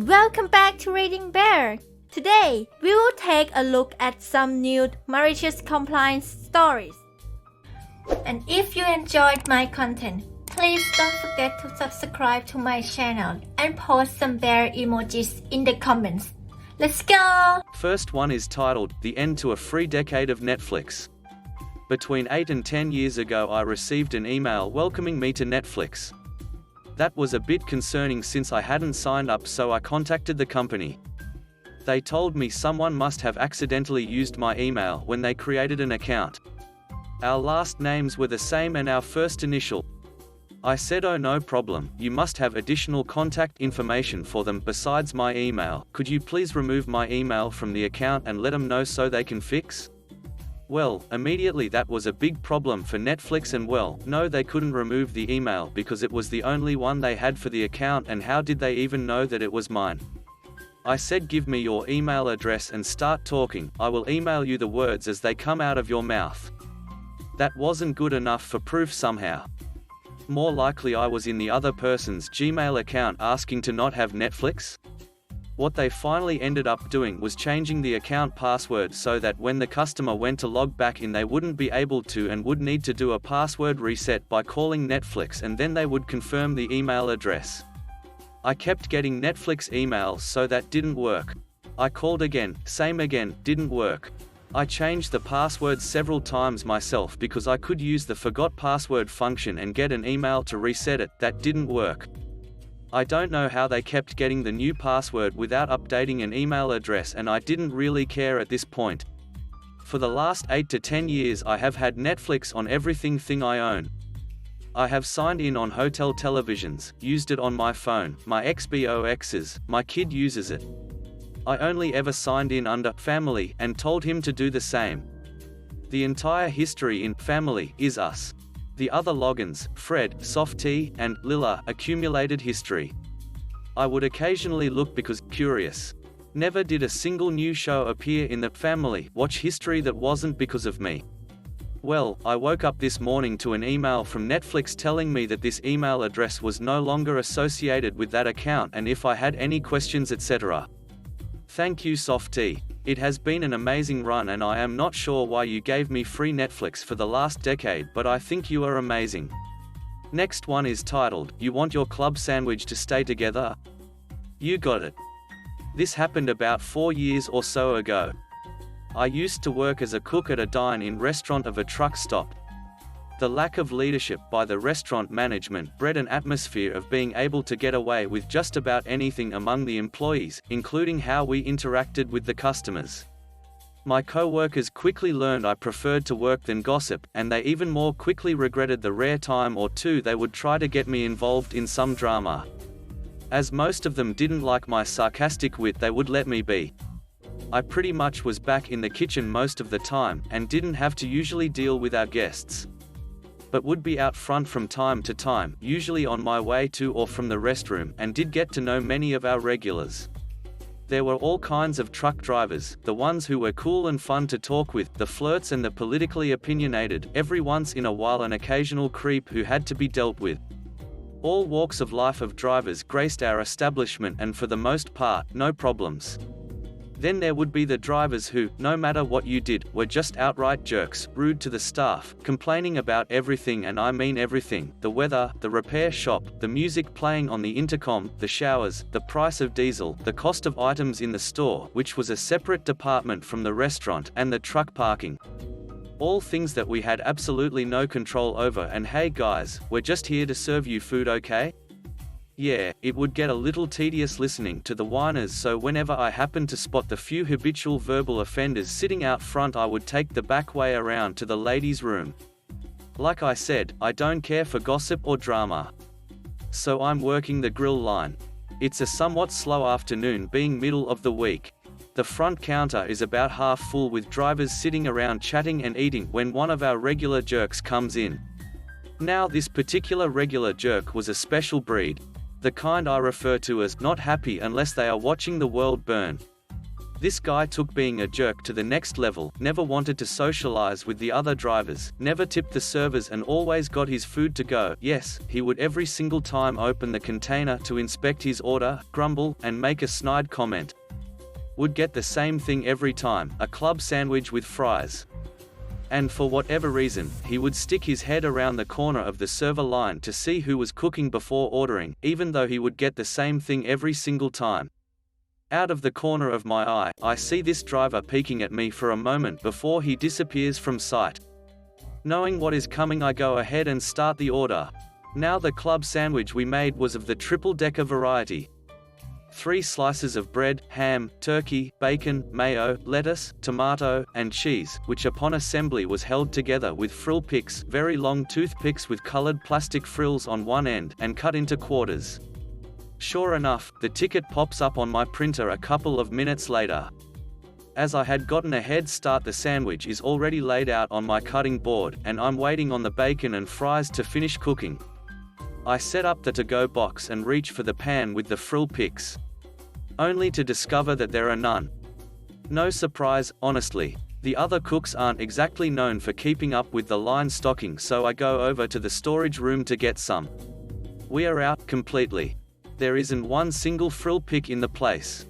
Welcome back to Reading Bear. Today, we will take a look at some new malicious compliance stories. And if you enjoyed my content, please don't forget to subscribe to my channel and post some bear emojis in the comments. Let's go! First one is titled, The End to a Free Decade of Netflix. Between 8 and 10 years ago I received an email welcoming me to Netflix. That was a bit concerning since I hadn't signed up, so I contacted the company. They told me someone must have accidentally used my email when they created an account. Our last names were the same and our first initial. I said, oh no problem, you must have additional contact information for them besides my email. Could you please remove my email from the account and let them know so they can fix? Well, immediately that was a big problem for Netflix, and well, no, they couldn't remove the email because it was the only one they had for the account, and how did they even know that it was mine? I said, give me your email address and start talking, I will email you the words as they come out of your mouth. That wasn't good enough for proof somehow. More likely I was in the other person's Gmail account asking to not have Netflix. What they finally ended up doing was changing the account password so that when the customer went to log back in they wouldn't be able to and would need to do a password reset by calling Netflix, and then they would confirm the email address. I kept getting Netflix emails, so that didn't work. I called again, same again, didn't work. I changed the password several times myself because I could use the forgot password function and get an email to reset it, that didn't work. I don't know how they kept getting the new password without updating an email address, and I didn't really care at this point. For the last 8 to 10 years I have had Netflix on everything I own. I have signed in on hotel televisions, used it on my phone, my Xboxes, my kid uses it. I only ever signed in under Family and told him to do the same. The entire history in Family is us. The other logins, Fred, Softy, and Lilla, accumulated history. I would occasionally look because curious. Never did a single new show appear in the Family Watch history that wasn't because of me. Well, I woke up this morning to an email from Netflix telling me that this email address was no longer associated with that account and if I had any questions, etc. Thank you, Softy. It has been an amazing run and I am not sure why you gave me free Netflix for the last decade, but I think you are amazing. Next one is titled, You Want Your Club Sandwich to Stay Together? You got it. This happened about 4 years or so ago. I used to work as a cook at a dine-in restaurant of a truck stop. The lack of leadership by the restaurant management bred an atmosphere of being able to get away with just about anything among the employees, including how we interacted with the customers. My co-workers quickly learned I preferred to work than gossip, and they even more quickly regretted the rare time or two they would try to get me involved in some drama. As most of them didn't like my sarcastic wit, they would let me be. I pretty much was back in the kitchen most of the time, and didn't have to usually deal with our guests, but would be out front from time to time, usually on my way to or from the restroom, and did get to know many of our regulars. There were all kinds of truck drivers, the ones who were cool and fun to talk with, the flirts and the politically opinionated, every once in a while an occasional creep who had to be dealt with. All walks of life of drivers graced our establishment, and for the most part, no problems. Then there would be the drivers who, no matter what you did, were just outright jerks, rude to the staff, complaining about everything, and I mean everything: the weather, the repair shop, the music playing on the intercom, the showers, the price of diesel, the cost of items in the store, which was a separate department from the restaurant, and the truck parking. All things that we had absolutely no control over, and hey guys, we're just here to serve you food, okay? Yeah, it would get a little tedious listening to the whiners, so whenever I happened to spot the few habitual verbal offenders sitting out front, I would take the back way around to the ladies' room. Like I said, I don't care for gossip or drama. So I'm working the grill line. It's a somewhat slow afternoon, being middle of the week. The front counter is about half full with drivers sitting around chatting and eating when one of our regular jerks comes in. Now this particular regular jerk was a special breed. The kind I refer to as not happy unless they are watching the world burn. This guy took being a jerk to the next level, never wanted to socialize with the other drivers, never tipped the servers and always got his food to go. Yes, he would every single time open the container to inspect his order, grumble, and make a snide comment. Would get the same thing every time, a club sandwich with fries. And for whatever reason, he would stick his head around the corner of the server line to see who was cooking before ordering, even though he would get the same thing every single time. Out of the corner of my eye, I see this driver peeking at me for a moment before he disappears from sight. Knowing what is coming, I go ahead and start the order. Now the club sandwich we made was of the triple-decker variety. 3 slices of bread, ham, turkey, bacon, mayo, lettuce, tomato, and cheese, which upon assembly was held together with frill picks, very long toothpicks with colored plastic frills on one end, and cut into quarters. Sure enough, the ticket pops up on my printer a couple of minutes later. As I had gotten a head start, the sandwich is already laid out on my cutting board, and I'm waiting on the bacon and fries to finish cooking. I set up the to-go box and reach for the pan with the frill picks, only to discover that there are none. No surprise, honestly. The other cooks aren't exactly known for keeping up with the line stocking, so I go over to the storage room to get some. We are out completely. There isn't one single frill pick in the place.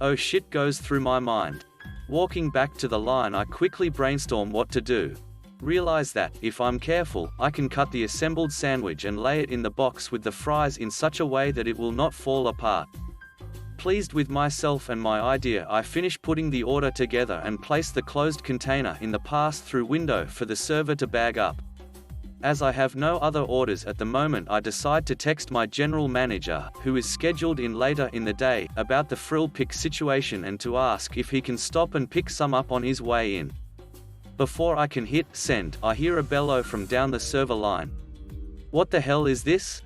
Oh shit goes through my mind. Walking back to the line, I quickly brainstorm what to do. Realize that, if I'm careful, I can cut the assembled sandwich and lay it in the box with the fries in such a way that it will not fall apart. Pleased with myself and my idea, I finish putting the order together and place the closed container in the pass-through window for the server to bag up. As I have no other orders at the moment, I decide to text my general manager, who is scheduled in later in the day, about the frill pick situation and to ask if he can stop and pick some up on his way in. Before I can hit send, I hear a bellow from down the server line. What the hell is this?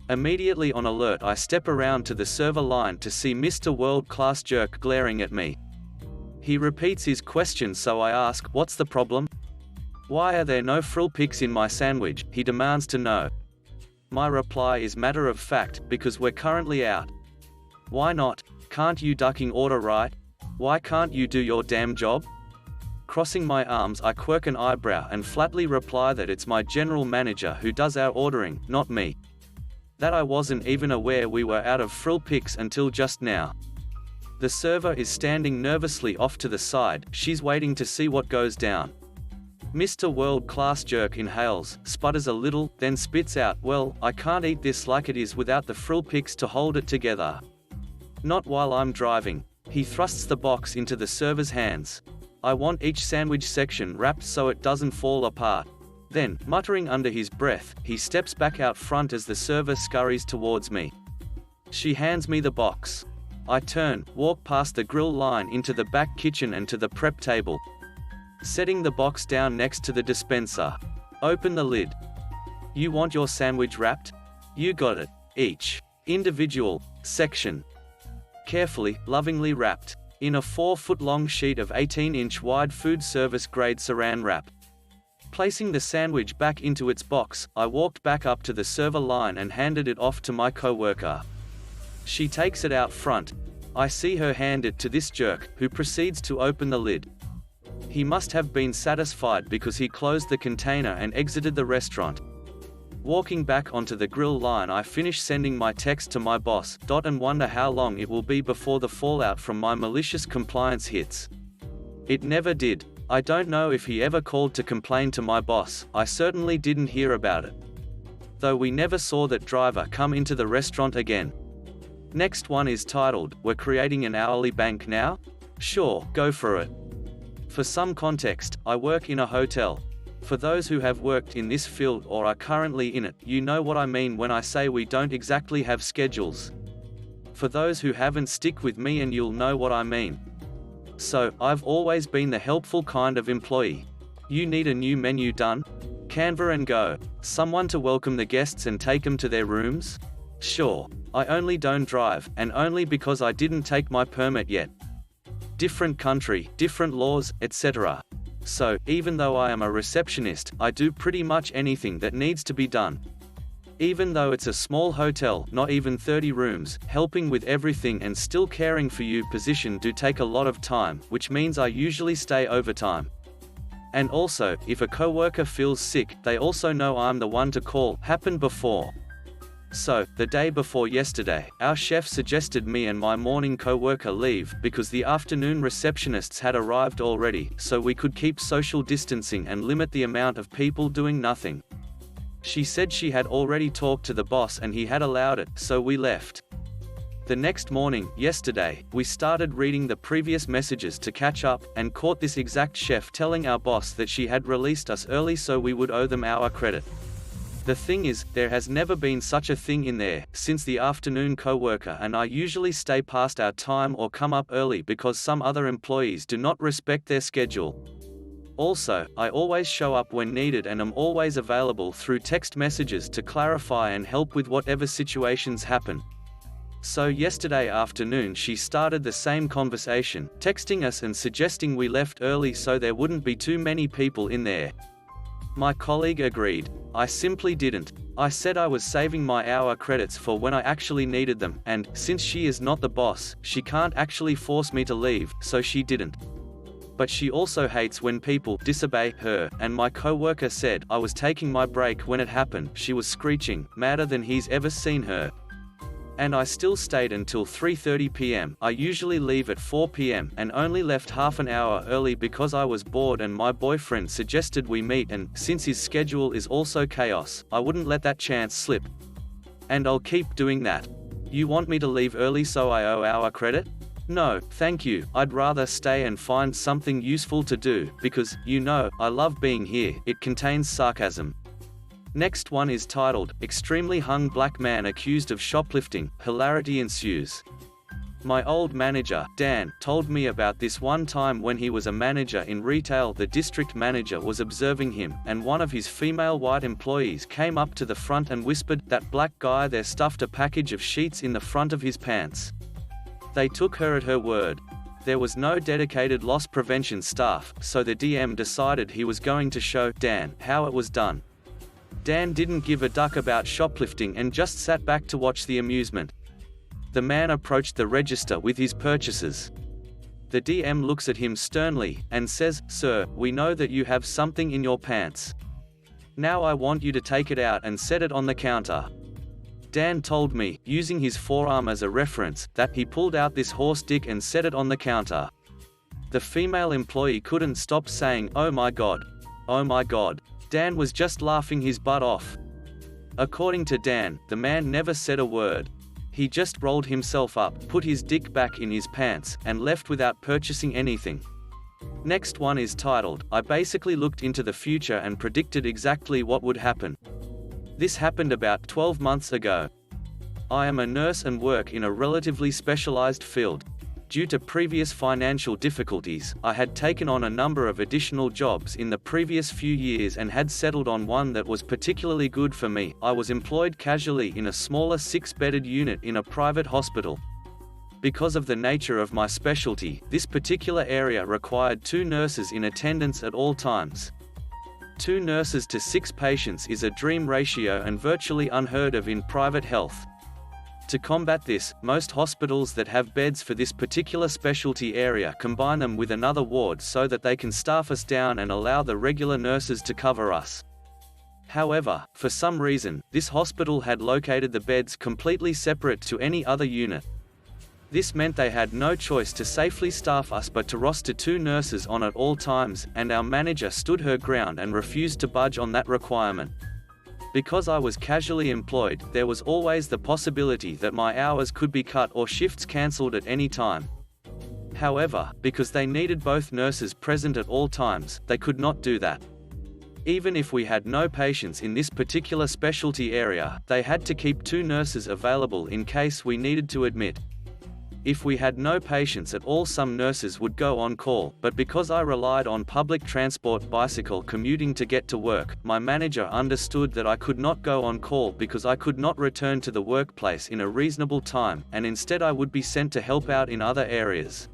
Immediately on alert, I step around to the server line to see Mr. World-Class Jerk glaring at me. He repeats his question, so I ask, what's the problem? Why are there no frill picks in my sandwich, he demands to know. My reply is matter of fact, because we're currently out. Why not? Can't you ducking order right? Why can't you do your damn job? Crossing my arms, I quirk an eyebrow and flatly reply that it's my general manager who does our ordering, not me. That I wasn't even aware we were out of frill picks until just now. The server is standing nervously off to the side, she's waiting to see what goes down. Mr. World-Class Jerk inhales, sputters a little, then spits out, well, I can't eat this like it is without the frill picks to hold it together. Not while I'm driving. He thrusts the box into the server's hands. I want each sandwich section wrapped so it doesn't fall apart. Then, muttering under his breath, he steps back out front as the server scurries towards me. She hands me the box. I turn, walk past the grill line into the back kitchen and to the prep table. Setting the box down next to the dispenser. Open the lid. You want your sandwich wrapped? You got it. Each individual section. Carefully, lovingly wrapped. In a 4-foot-long sheet of 18-inch wide food service grade saran wrap. Placing the sandwich back into its box, I walked back up to the server line and handed it off to my coworker. She takes it out front. I see her hand it to this jerk, who proceeds to open the lid. He must have been satisfied because he closed the container and exited the restaurant. Walking back onto the grill line, I finish sending my text to my boss, and wonder how long it will be before the fallout from my malicious compliance hits. It never did. I don't know if he ever called to complain to my boss, I certainly didn't hear about it. Though we never saw that driver come into the restaurant again. Next one is titled, We're Creating an Hourly Bank Now? Sure, go for it. For some context, I work in a hotel. For those who have worked in this field or are currently in it, you know what I mean when I say we don't exactly have schedules. For those who haven't, stick with me and you'll know what I mean. So, I've always been the helpful kind of employee. You need a new menu done? Canva and go. Someone to welcome the guests and take them to their rooms? Sure. I only don't drive, and only because I didn't take my permit yet. Different country, different laws, etc. So, even though I am a receptionist, I do pretty much anything that needs to be done. Even though it's a small hotel, not even 30 rooms, helping with everything and still caring for you position do take a lot of time, which means I usually stay overtime. And also, if a coworker feels sick, they also know I'm the one to call. Happened before. So, the day before yesterday, our chef suggested me and my morning coworker leave because the afternoon receptionists had arrived already, so we could keep social distancing and limit the amount of people doing nothing. She said she had already talked to the boss and he had allowed it, so we left. The next morning, yesterday, we started reading the previous messages to catch up, and caught this exact chef telling our boss that she had released us early so we would owe them our credit. The thing is, there has never been such a thing in there, since the afternoon coworker and I usually stay past our time or come up early because some other employees do not respect their schedule. Also, I always show up when needed and am always available through text messages to clarify and help with whatever situations happen. So yesterday afternoon she started the same conversation, texting us and suggesting we left early so there wouldn't be too many people in there. My colleague agreed. I simply didn't. I said I was saving my hour credits for when I actually needed them, and, since she is not the boss, she can't actually force me to leave, so she didn't. But she also hates when people disobey her, and my coworker said I was taking my break when it happened. She was screeching, madder than he's ever seen her. And I still stayed until 3:30 p.m. I usually leave at 4 p.m. and only left half an hour early because I was bored and my boyfriend suggested we meet, and since his schedule is also chaos, I wouldn't let that chance slip. And I'll keep doing that. You want me to leave early so I owe our credit? No, thank you. I'd rather stay and find something useful to do, because, you know, I love being here. It contains sarcasm. Next one is titled, Extremely Hung Black Man Accused of Shoplifting, Hilarity Ensues. My old manager, Dan, told me about this one time when he was a manager in retail. The district manager was observing him, and one of his female white employees came up to the front and whispered, "That black guy there stuffed a package of sheets in the front of his pants." They took her at her word. There was no dedicated loss prevention staff, so the DM decided he was going to show Dan how it was done. Dan didn't give a duck about shoplifting and just sat back to watch the amusement. The man approached the register with his purchases. The DM looks at him sternly, and says, "Sir, we know that you have something in your pants. Now I want you to take it out and set it on the counter." Dan told me, using his forearm as a reference, that he pulled out this horse dick and set it on the counter. The female employee couldn't stop saying, "Oh my God. Oh my God." Dan was just laughing his butt off. According to Dan, the man never said a word. He just rolled himself up, put his dick back in his pants, and left without purchasing anything. Next one is titled, I basically looked into the future and predicted exactly what would happen. This happened about 12 months ago. I am a nurse and work in a relatively specialized field. Due to previous financial difficulties, I had taken on a number of additional jobs in the previous few years and had settled on one that was particularly good for me. I was employed casually in a smaller 6-bedded unit in a private hospital. Because of the nature of my specialty, this particular area required 2 nurses in attendance at all times. 2 nurses to 6 patients is a dream ratio and virtually unheard of in private health. To combat this, most hospitals that have beds for this particular specialty area combine them with another ward so that they can staff us down and allow the regular nurses to cover us. However, for some reason, this hospital had located the beds completely separate to any other unit. This meant they had no choice to safely staff us but to roster 2 nurses on at all times, and our manager stood her ground and refused to budge on that requirement. Because I was casually employed, there was always the possibility that my hours could be cut or shifts cancelled at any time. However, because they needed both nurses present at all times, they could not do that. Even if we had no patients in this particular specialty area, they had to keep 2 nurses available in case we needed to admit. If we had no patients at all, some nurses would go on call, but because I relied on public transport bicycle commuting to get to work, my manager understood that I could not go on call because I could not return to the workplace in a reasonable time, and instead I would be sent to help out in other areas.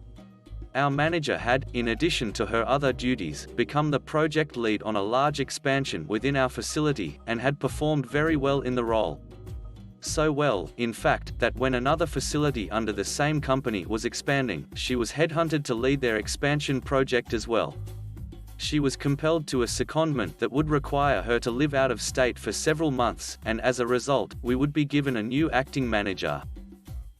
Our manager had, in addition to her other duties, become the project lead on a large expansion within our facility, and had performed very well in the role. So well, in fact, that when another facility under the same company was expanding, she was headhunted to lead their expansion project as well. She was compelled to a secondment that would require her to live out of state for several months, and as a result, we would be given a new acting manager.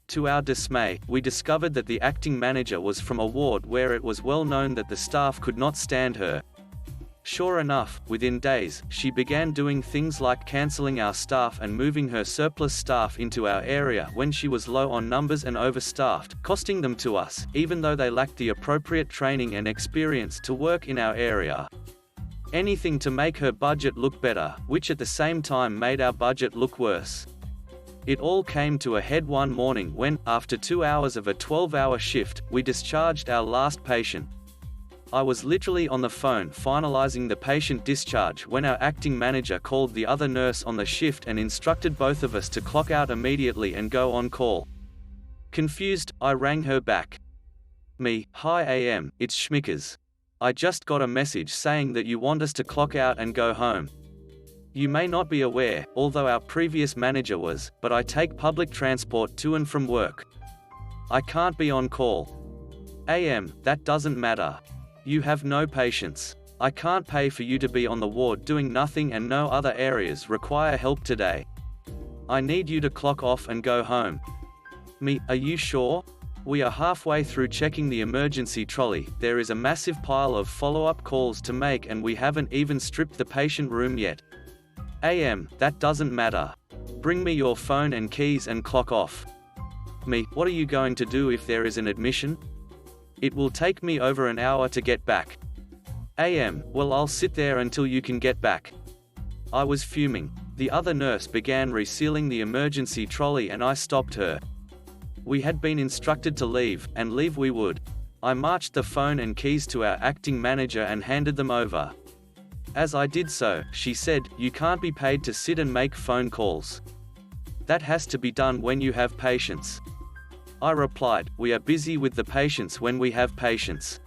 To our dismay, we discovered that the acting manager was from a ward where it was well known that the staff could not stand her. Sure enough, within days, she began doing things like cancelling our staff and moving her surplus staff into our area when she was low on numbers and overstaffed, costing them to us, even though they lacked the appropriate training and experience to work in our area. Anything to make her budget look better, which at the same time made our budget look worse. It all came to a head one morning when, after 2 hours of a 12-hour shift, we discharged our last patient. I was literally on the phone finalizing the patient discharge when our acting manager called the other nurse on the shift and instructed both of us to clock out immediately and go on call. Confused, I rang her back. "Me, hi AM, it's Schmickers. I just got a message saying that you want us to clock out and go home. You may not be aware, although our previous manager was, but I take public transport to and from work. I can't be on call." "AM, that doesn't matter. You have no patients. I can't pay for you to be on the ward doing nothing, and no other areas require help today. I need you to clock off and go home." "Me, are you sure? We are halfway through checking the emergency trolley, there is a massive pile of follow-up calls to make and we haven't even stripped the patient room yet." "AM, that doesn't matter. Bring me your phone and keys and clock off." "Me, what are you going to do if there is an admission? It will take me over an hour to get back." "AM, well, I'll sit there until you can get back." I was fuming. The other nurse began resealing the emergency trolley and I stopped her. We had been instructed to leave, and leave we would. I marched the phone and keys to our acting manager and handed them over. As I did so, she said, "You can't be paid to sit and make phone calls. That has to be done when you have patients." I replied, "We are busy with the patients when we have patients.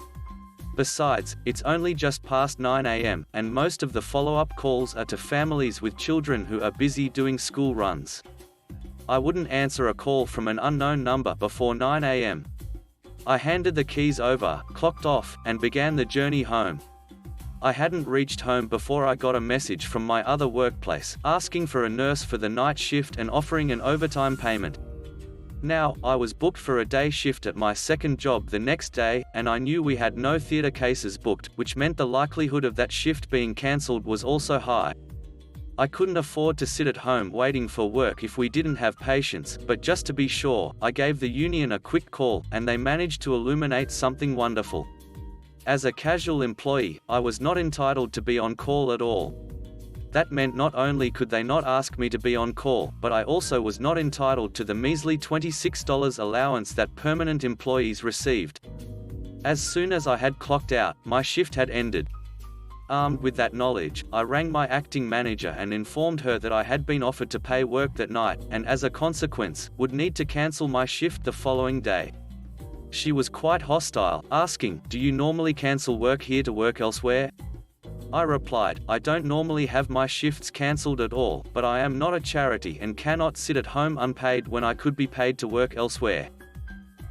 Besides, it's only just past 9 AM, and most of the follow-up calls are to families with children who are busy doing school runs. I wouldn't answer a call from an unknown number before 9 AM. I handed the keys over, clocked off, and began the journey home. I hadn't reached home before I got a message from my other workplace, asking for a nurse for the night shift and offering an overtime payment. Now, I was booked for a day shift at my second job the next day, and I knew we had no theater cases booked, which meant the likelihood of that shift being cancelled was also high. I couldn't afford to sit at home waiting for work if we didn't have patients, but just to be sure, I gave the union a quick call, and they managed to illuminate something wonderful. As a casual employee, I was not entitled to be on call at all. That meant not only could they not ask me to be on call, but I also was not entitled to the measly $26 allowance that permanent employees received. As soon as I had clocked out, my shift had ended. Armed with that knowledge, I rang my acting manager and informed her that I had been offered to pay work that night, and as a consequence, would need to cancel my shift the following day. She was quite hostile, asking, "Do you normally cancel work here to work elsewhere?" I replied, "I don't normally have my shifts cancelled at all, but I am not a charity and cannot sit at home unpaid when I could be paid to work elsewhere.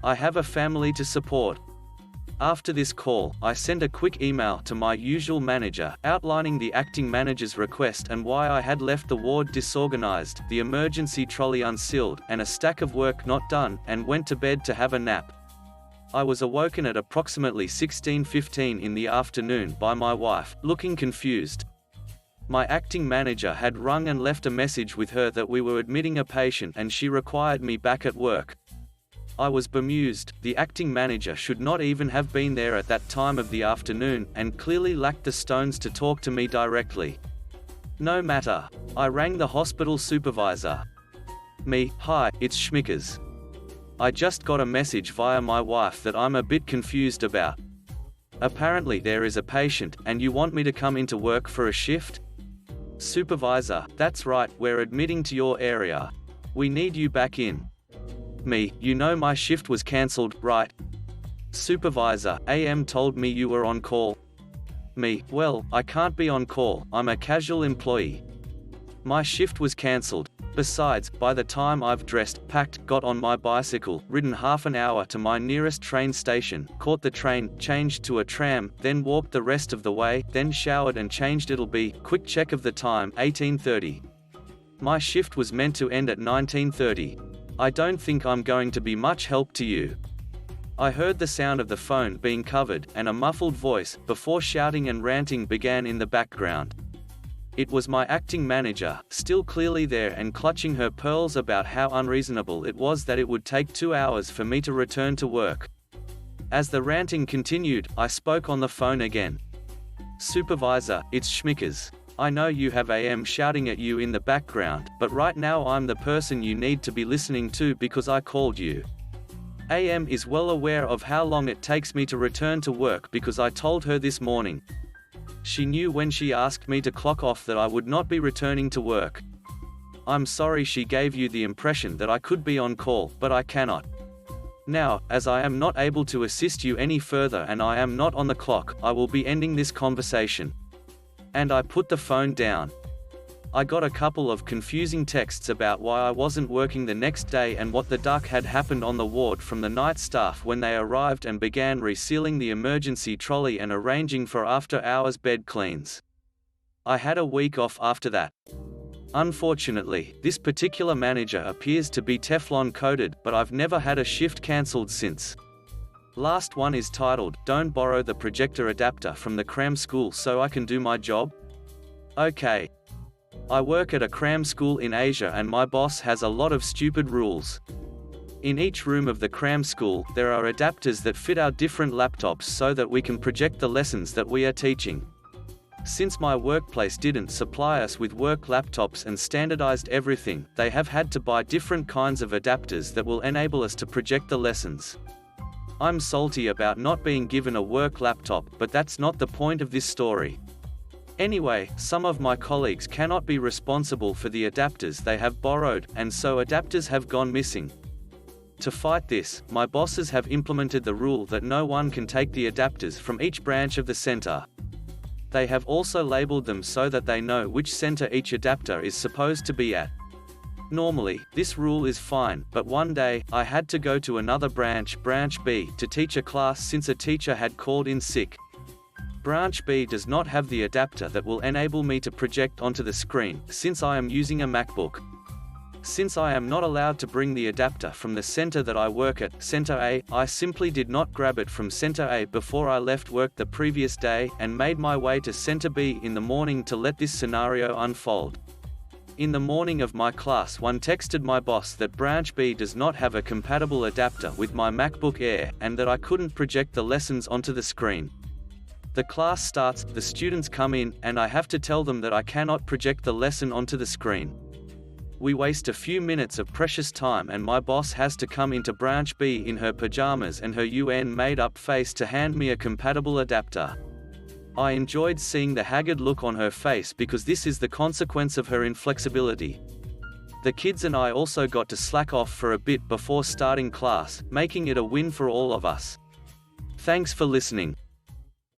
I have a family to support." After this call, I sent a quick email to my usual manager, outlining the acting manager's request and why I had left the ward disorganized, the emergency trolley unsealed, and a stack of work not done, and went to bed to have a nap. I was awoken at approximately 16:15 in the afternoon by my wife, looking confused. My acting manager had rung and left a message with her that we were admitting a patient and she required me back at work. I was bemused. The acting manager should not even have been there at that time of the afternoon, and clearly lacked the stones to talk to me directly. No matter. I rang the hospital supervisor. "Me, hi, it's Schmickers. I just got a message via my wife that I'm a bit confused about. Apparently there is a patient, and you want me to come into work for a shift?" "Supervisor, that's right, we're admitting to your area. We need you back in." "Me, you know my shift was cancelled, right?" Supervisor, AM told me you were on call. Me, well, I can't be on call, I'm a casual employee. My shift was cancelled. Besides, by the time I've dressed, packed, got on my bicycle, ridden half an hour to my nearest train station, caught the train, changed to a tram, then walked the rest of the way, then showered and changed, it'll be, quick check of the time, 18:30. My shift was meant to end at 19:30. I don't think I'm going to be much help to you. I heard the sound of the phone being covered, and a muffled voice, before shouting and ranting, began in the background. It was my acting manager, still clearly there and clutching her pearls about how unreasonable it was that it would take 2 hours for me to return to work. As the ranting continued, I spoke on the phone again. Supervisor, it's Schmickers. I know you have AM shouting at you in the background, but right now I'm the person you need to be listening to because I called you. AM is well aware of how long it takes me to return to work because I told her this morning. She knew when she asked me to clock off that I would not be returning to work. I'm sorry she gave you the impression that I could be on call, but I cannot. Now, as I am not able to assist you any further and I am not on the clock, I will be ending this conversation. And I put the phone down. I got a couple of confusing texts about why I wasn't working the next day and what the duck had happened on the ward from the night staff when they arrived and began resealing the emergency trolley and arranging for after-hours bed cleans. I had a week off after that. Unfortunately, this particular manager appears to be Teflon coated, but I've never had a shift cancelled since. Last one is titled, "Don't borrow the projector adapter from the Cram school so I can do my job?" Okay. I work at a Cram school in Asia and my boss has a lot of stupid rules. In each room of the Cram school, there are adapters that fit our different laptops so that we can project the lessons that we are teaching. Since my workplace didn't supply us with work laptops and standardized everything, they have had to buy different kinds of adapters that will enable us to project the lessons. I'm salty about not being given a work laptop, but that's not the point of this story. Anyway, some of my colleagues cannot be responsible for the adapters they have borrowed, and so adapters have gone missing. To fight this, my bosses have implemented the rule that no one can take the adapters from each branch of the center. They have also labeled them so that they know which center each adapter is supposed to be at. Normally, this rule is fine, but one day, I had to go to another branch B, to teach a class since a teacher had called in sick. Branch B does not have the adapter that will enable me to project onto the screen, since I am using a MacBook. Since I am not allowed to bring the adapter from the center that I work at, Center A, I simply did not grab it from Center A before I left work the previous day, and made my way to Center B in the morning to let this scenario unfold. In the morning of my class, one texted my boss that Branch B does not have a compatible adapter with my MacBook Air, and that I couldn't project the lessons onto the screen. The class starts, the students come in, and I have to tell them that I cannot project the lesson onto the screen. We waste a few minutes of precious time and my boss has to come into Branch B in her pajamas and her UN made-up face to hand me a compatible adapter. I enjoyed seeing the haggard look on her face because this is the consequence of her inflexibility. The kids and I also got to slack off for a bit before starting class, making it a win for all of us. Thanks for listening.